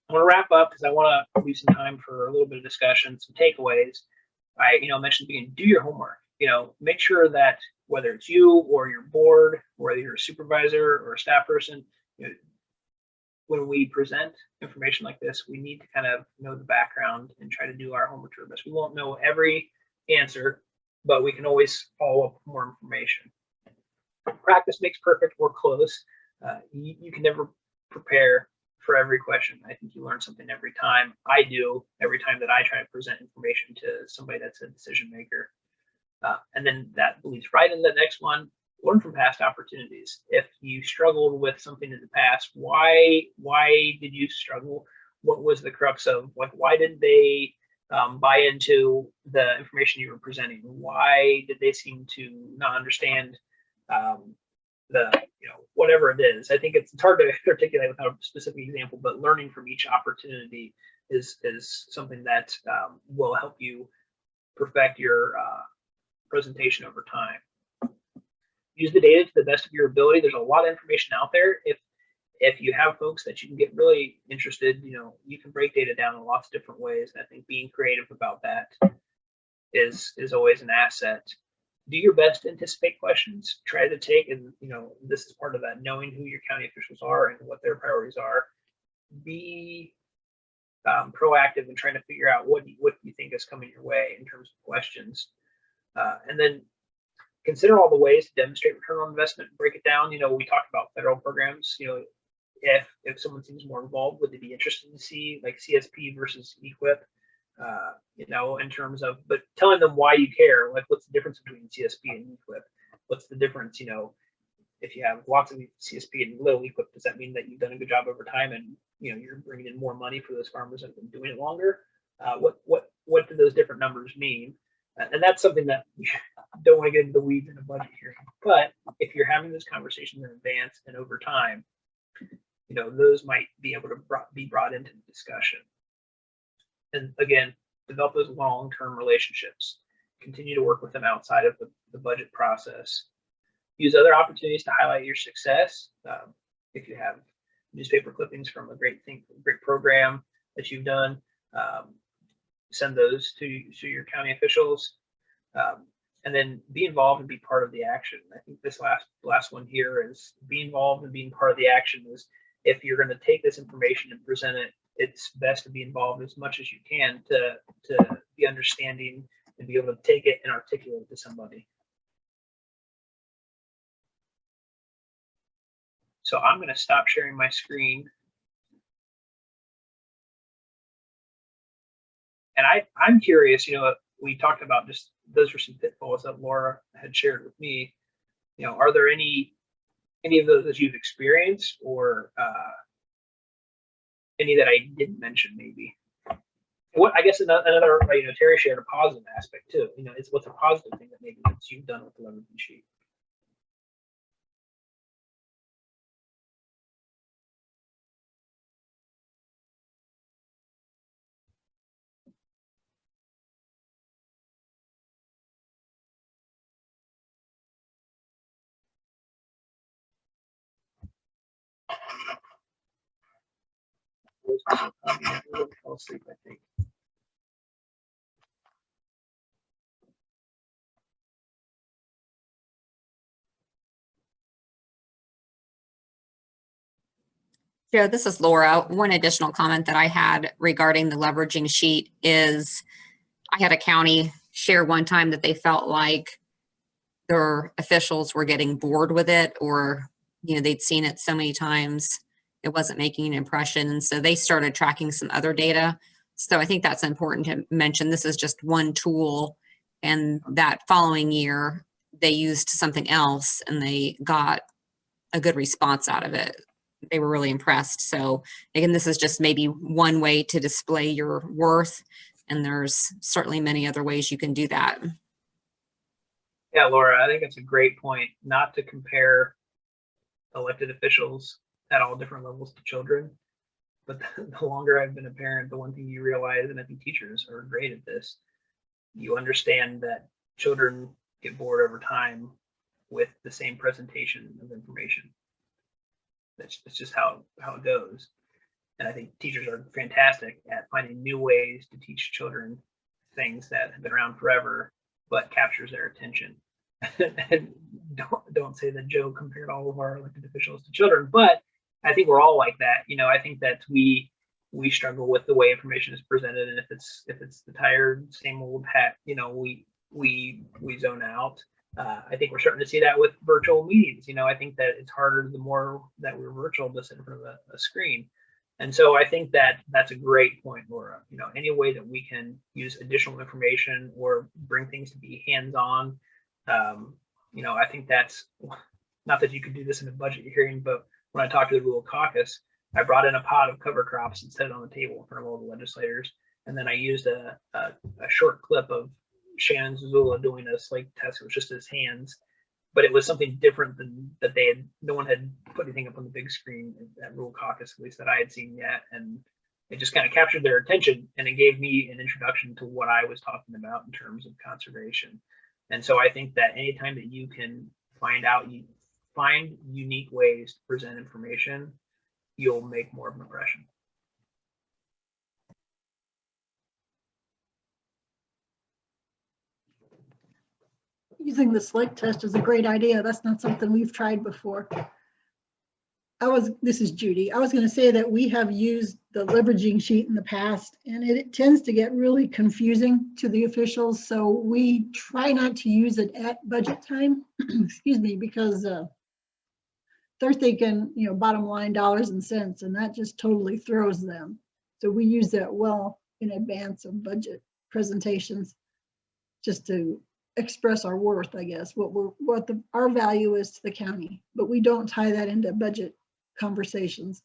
I'm going to wrap up because I want to leave some time for a little bit of discussion, some takeaways. I mentioned at the beginning, do your homework. Make sure that whether it's you or your board, or whether you're a supervisor or a staff person, when we present information like this, we need to kind of know the background and try to do our homework to our best. We won't know every answer, but we can always follow up with more information. Practice makes perfect or close. You can never prepare for every question. I think you learn something every time. I do every time that I try to present information to somebody that's a decision maker. And then that leads right into the next one. Learn from past opportunities. If you struggled with something in the past, why did you struggle? What was the crux of, like, why did they buy into the information you were presenting? Why did they seem to not understand whatever it is? I think it's hard to articulate without a specific example, but learning from each opportunity is something that will help you perfect your presentation over time. Use the data to the best of your ability. There's a lot of information out there. If you have folks that you can get really interested, you can break data down in lots of different ways. And I think being creative about that is always an asset. Do your best to anticipate questions. Try to take, and this is part of that, knowing who your county officials are and what their priorities are. Be proactive in trying to figure out what you think is coming your way in terms of questions. And then consider all the ways to demonstrate return on investment. Break it down. We talked about federal programs. If someone seems more involved, would they be interested to see like CSP versus EQIP? In terms of, but telling them why you care. Like, what's the difference between CSP and EQIP? What's the difference? If you have lots of CSP and little EQIP, does that mean that you've done a good job over time and you're bringing in more money for those farmers that have been doing it longer? What do those different numbers mean? And that's something that you don't want to get into the weeds in a budget hearing. But if you're having those conversations in advance and over time, those might be able to be brought into the discussion. And again, develop those long-term relationships. Continue to work with them outside of the budget process. Use other opportunities to highlight your success. If you have newspaper clippings from a great program that you've done, send those to your county officials, and then be involved and be part of the action. I think this last one here is be involved and being part of the action. Is if you're going to take this information and present it, it's best to be involved as much as you can to be understanding and be able to take it and articulate it to somebody. So I'm going to stop sharing my screen. And I'm curious, we talked about just, those were some pitfalls that Laura had shared with me. Are there any of those that you've experienced, or any that I didn't mention maybe? What, I guess another Terry shared a positive aspect too. It's what's a positive thing that maybe that you've done with the leveraging sheet? I'll sleep, I think. Joe, this is Laura. One additional comment that I had regarding the leveraging sheet is I had a county share one time that they felt like their officials were getting bored with it, or they'd seen it so many times it wasn't making an impression, and so they started tracking some other data. So I think that's important to mention. This is just one tool, and that following year they used something else and they got a good response out of it. They were really impressed. So again, this is just maybe one way to display your worth, and there's certainly many other ways you can do that. Yeah, Laura, I think it's a great point, not to compare elected officials at all different levels to children. But the longer I've been a parent, the one thing you realize, and I think teachers are great at this, you understand that children get bored over time with the same presentation of information. That's just how it goes. And I think teachers are fantastic at finding new ways to teach children things that have been around forever, but captures their attention. And don't say that Joe compared all of our elected officials to children, but I think we're all like that. I think that we struggle with the way information is presented, and if it's the tired same old hat, we zone out. I think we're starting to see that with virtual meetings. I think that it's harder the more that we're virtual to sit in front of a screen. And so I think that that's a great point, Laura. You know, any way that we can use additional information or bring things to be hands-on, you know, I think that's not that you could do this in a budget hearing, but when I talked to the rural caucus, I brought in a pot of cover crops and set it on the table in front of all the legislators. And then I used a short clip of Shannon Zazula doing a slate test. It was just his hands, but it was something different than that no one had put anything up on the big screen at rural caucus, at least that I had seen yet. And it just kind of captured their attention, and it gave me an introduction to what I was talking about in terms of conservation. And so I think that anytime that you can find unique ways to present information, you'll make more of an impression. Using the slate test is a great idea. That's not something we've tried before. This is Judy. I was going to say that we have used the leveraging sheet in the past, and it tends to get really confusing to the officials. So we try not to use it at budget time, excuse me, because they're thinking, you know, bottom line dollars and cents, and that just totally throws them. So we use that well in advance of budget presentations, just to express our worth, I guess, our value is to the county, but we don't tie that into budget conversations.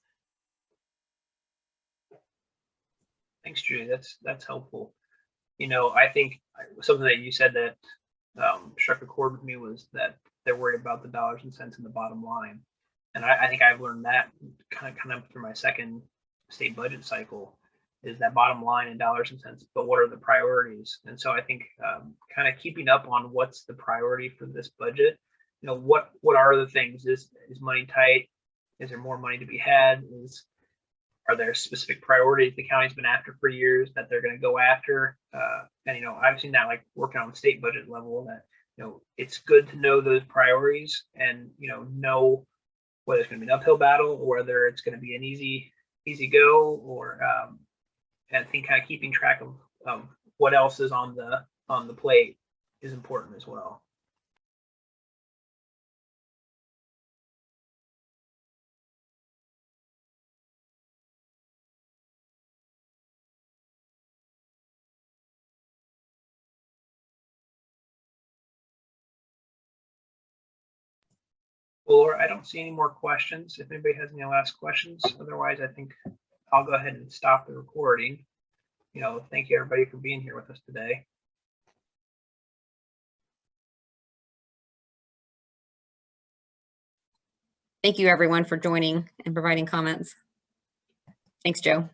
Thanks, Judy. That's helpful. You know, I think something that you said that struck a chord with me was that they're worried about the dollars and cents in the bottom line. And I think I've learned that kind of through my second state budget cycle, is that bottom line in dollars and cents, but what are the priorities? And so I think kind of keeping up on what's the priority for this budget. You know, what are the things? Is money tight? Is there more money to be had? Are there specific priorities the county's been after for years that they're going to go after? And, you know, I've seen that, like, working on the state budget level, that, you know, it's good to know those priorities and, you know whether it's going to be an uphill battle or whether it's going to be an easy go, or and I think kind of keeping track of what else is on the plate is important as well. Well, Laura, I don't see any more questions. If anybody has any last questions, otherwise I think I'll go ahead and stop the recording. You know, thank you everybody for being here with us today. Thank you everyone for joining and providing comments. Thanks, Joe.